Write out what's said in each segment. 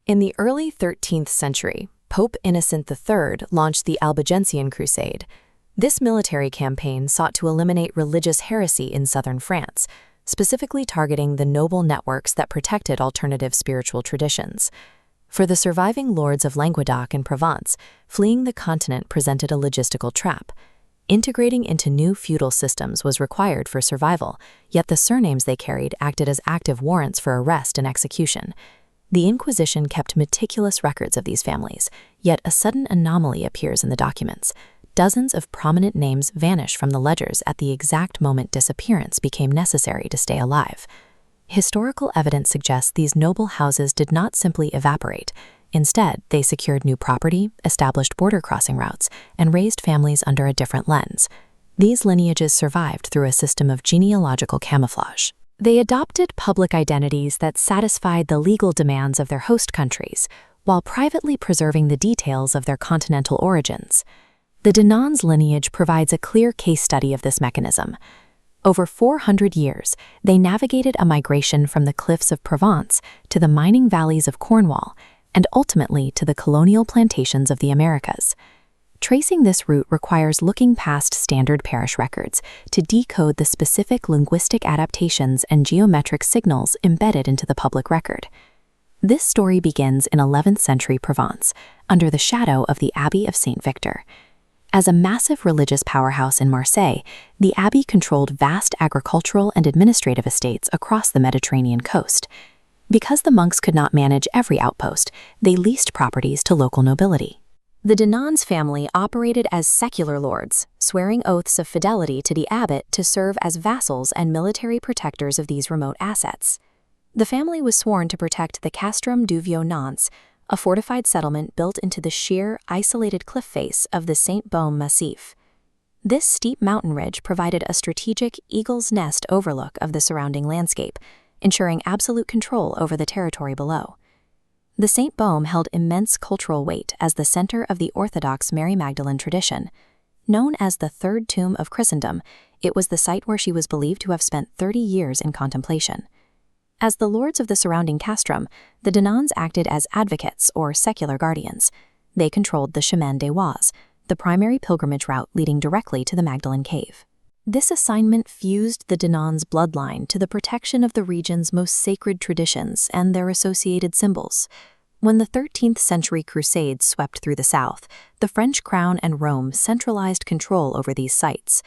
In the early 13th century, Pope Innocent III launched the Albigensian Crusade. This military campaign sought to eliminate religious heresy in southern France, specifically targeting the noble networks that protected alternative spiritual traditions. For the surviving lords of Languedoc and Provence, fleeing the continent presented a logistical trap. Integrating into new feudal systems was required for survival, yet the surnames they carried acted as active warrants for arrest and execution. The Inquisition kept meticulous records of these families, yet a sudden anomaly appears in the documents. Dozens of prominent names vanish from the ledgers at the exact moment disappearance became necessary to stay alive. Historical evidence suggests these noble houses did not simply evaporate. Instead, they secured new property, established border crossing routes, and raised families under a different lens. These lineages survived through a system of genealogical camouflage. They adopted public identities that satisfied the legal demands of their host countries, while privately preserving the details of their continental origins. The Nans lineage provides a clear case study of this mechanism. Over 400 years, they navigated a migration from the cliffs of Provence to the mining valleys of Cornwall, and ultimately to the colonial plantations of the Americas. Tracing this route requires looking past standard parish records to decode the specific linguistic adaptations and geometric signals embedded into the public record. This story begins in 11th century Provence, under the shadow of the Abbey of Saint-Victor. As a massive religious powerhouse in Marseille, the abbey controlled vast agricultural and administrative estates across the Mediterranean coast. Because the monks could not manage every outpost, they leased properties to local nobility. The Nans family operated as secular lords, swearing oaths of fidelity to the abbot to serve as vassals and military protectors of these remote assets. The family was sworn to protect the Castrum du Vieux-Nance, a fortified settlement built into the sheer, isolated cliff face of the Sainte-Baume massif. This steep mountain ridge provided a strategic eagle's nest overlook of the surrounding landscape, ensuring absolute control over the territory below. The Sainte-Baume held immense cultural weight as the center of the Orthodox Mary Magdalene tradition. Known as the Third Tomb of Christendom, it was the site where she was believed to have spent 30 years in contemplation. As the lords of the surrounding castrum, the Nans acted as advocates or secular guardians. They controlled the Chemin des Oies, the primary pilgrimage route leading directly to the Magdalene Cave. This assignment fused the Nans bloodline to the protection of the region's most sacred traditions and their associated symbols. When the 13th century Crusades swept through the south, the French crown and Rome centralized control over these sites.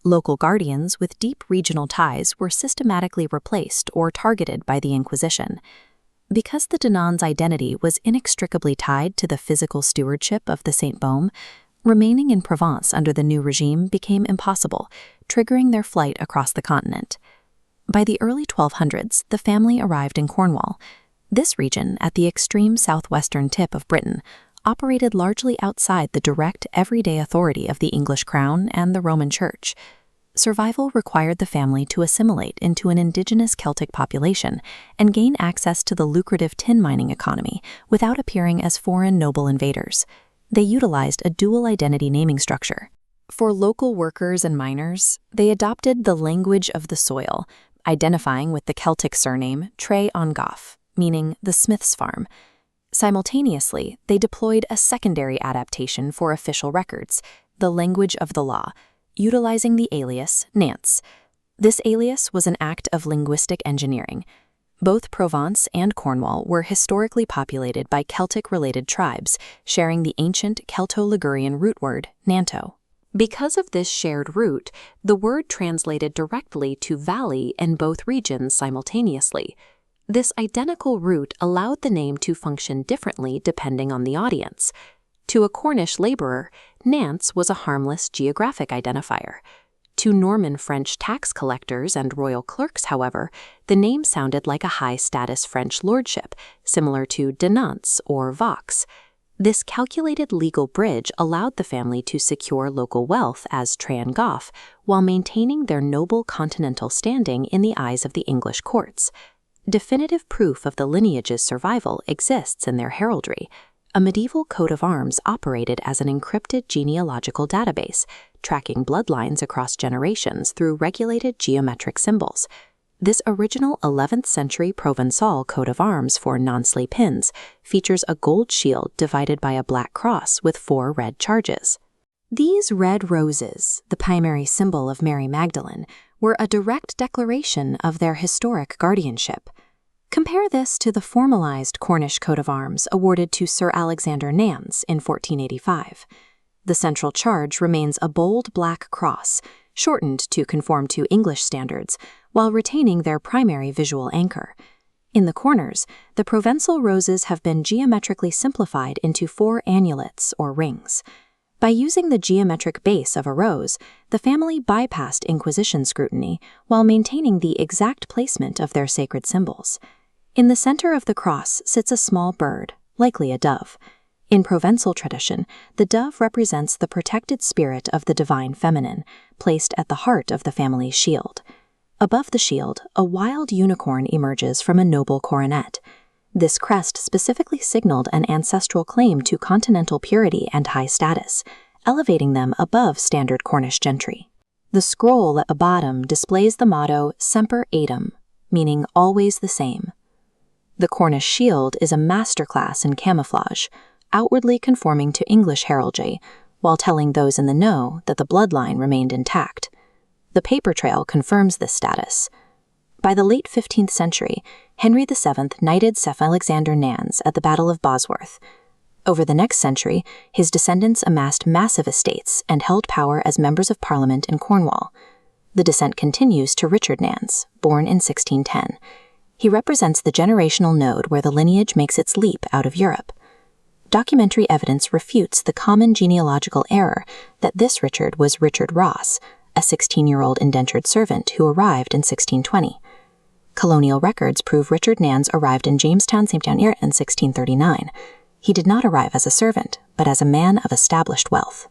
Local guardians with deep regional ties were systematically replaced or targeted by the Inquisition. Because the Nans' identity was inextricably tied to the physical stewardship of the Sainte-Baume, remaining in Provence under the new regime became impossible, triggering their flight across the continent. By the early 1200s, the family arrived in Cornwall. This region, at the extreme southwestern tip of Britain, operated largely outside the direct, everyday authority of the English crown and the Roman Church. Survival required the family to assimilate into an indigenous Celtic population and gain access to the lucrative tin mining economy without appearing as foreign noble invaders. They utilized a dual identity naming structure. For local workers and miners, they adopted the language of the soil, identifying with the Celtic surname Trengove, meaning the smith's farm. Simultaneously, they deployed a secondary adaptation for official records, the language of the law, utilizing the alias Nance. This alias was an act of linguistic engineering. Both Provence and Cornwall were historically populated by Celtic-related tribes, sharing the ancient Celto-Ligurian root word Nanto. Because of this shared root, the word translated directly to valley in both regions simultaneously. This identical root allowed the name to function differently depending on the audience. To a Cornish laborer, Nance was a harmless geographic identifier. To Norman French tax collectors and royal clerks, however, the name sounded like a high-status French lordship, similar to de Nance or Vaux. This calculated legal bridge allowed the family to secure local wealth as Trengove while maintaining their noble continental standing in the eyes of the English courts. Definitive proof of the lineage's survival exists in their heraldry. A medieval coat of arms operated as an encrypted genealogical database, tracking bloodlines across generations through regulated geometric symbols. This original 11th-century Provençal coat of arms for Nans-les-Pins features a gold shield divided by a black cross with 4 red charges. These red roses, the primary symbol of Mary Magdalene, were a direct declaration of their historic guardianship. Compare this to the formalized Cornish coat of arms awarded to Sir Alexander Nance in 1485. The central charge remains a bold black cross, shortened to conform to English standards, while retaining their primary visual anchor. In the corners, the Provençal roses have been geometrically simplified into 4 annulets or rings. By using the geometric base of a rose, the family bypassed Inquisition scrutiny while maintaining the exact placement of their sacred symbols. In the center of the cross sits a small bird, likely a dove. In Provençal tradition, the dove represents the protected spirit of the divine feminine, placed at the heart of the family's shield. Above the shield, a wild unicorn emerges from a noble coronet. This crest specifically signaled an ancestral claim to continental purity and high status, elevating them above standard Cornish gentry. The scroll at the bottom displays the motto Semper Eadem, meaning always the same. The Cornish shield is a masterclass in camouflage, outwardly conforming to English heraldry, while telling those in the know that the bloodline remained intact. The paper trail confirms this status. By the late 15th century, Henry VII knighted Sir Alexander Nance at the Battle of Bosworth. Over the next century, his descendants amassed massive estates and held power as members of Parliament in Cornwall. The descent continues to Richard Nance, born in 1610. He represents the generational node where the lineage makes its leap out of Europe. Documentary evidence refutes the common genealogical error that this Richard was Richard Ross, a 16-year-old indentured servant who arrived in 1620. Colonial records prove Richard Nance arrived in Jamestown, Sainte-Baume in 1639. He did not arrive as a servant, but as a man of established wealth.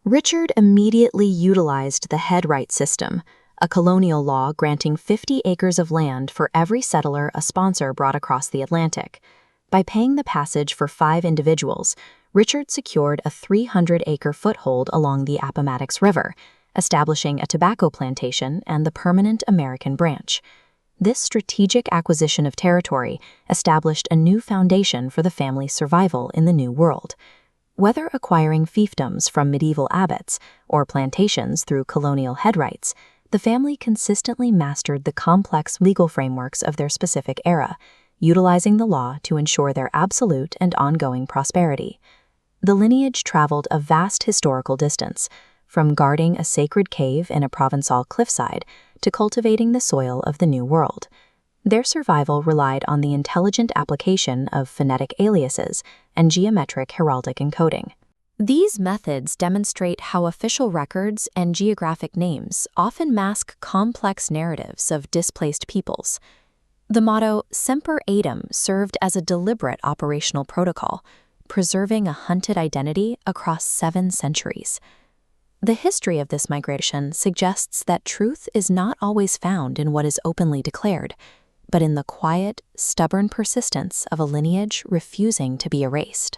Richard immediately utilized the head right system, a colonial law granting 50 acres of land for every settler a sponsor brought across the Atlantic. By paying the passage for 5 individuals, Richard secured a 300-acre foothold along the Appomattox River, establishing a tobacco plantation and the permanent American branch. This strategic acquisition of territory established a new foundation for the family's survival in the New World. Whether acquiring fiefdoms from medieval abbots or plantations through colonial head rights, the family consistently mastered the complex legal frameworks of their specific era, utilizing the law to ensure their absolute and ongoing prosperity. The lineage traveled a vast historical distance, from guarding a sacred cave in a Provençal cliffside to cultivating the soil of the New World. Their survival relied on the intelligent application of phonetic aliases and geometric heraldic encoding. These methods demonstrate how official records and geographic names often mask complex narratives of displaced peoples. The motto Semper Eadem served as a deliberate operational protocol, preserving a hunted identity across 7 centuries. The history of this migration suggests that truth is not always found in what is openly declared, but in the quiet, stubborn persistence of a lineage refusing to be erased.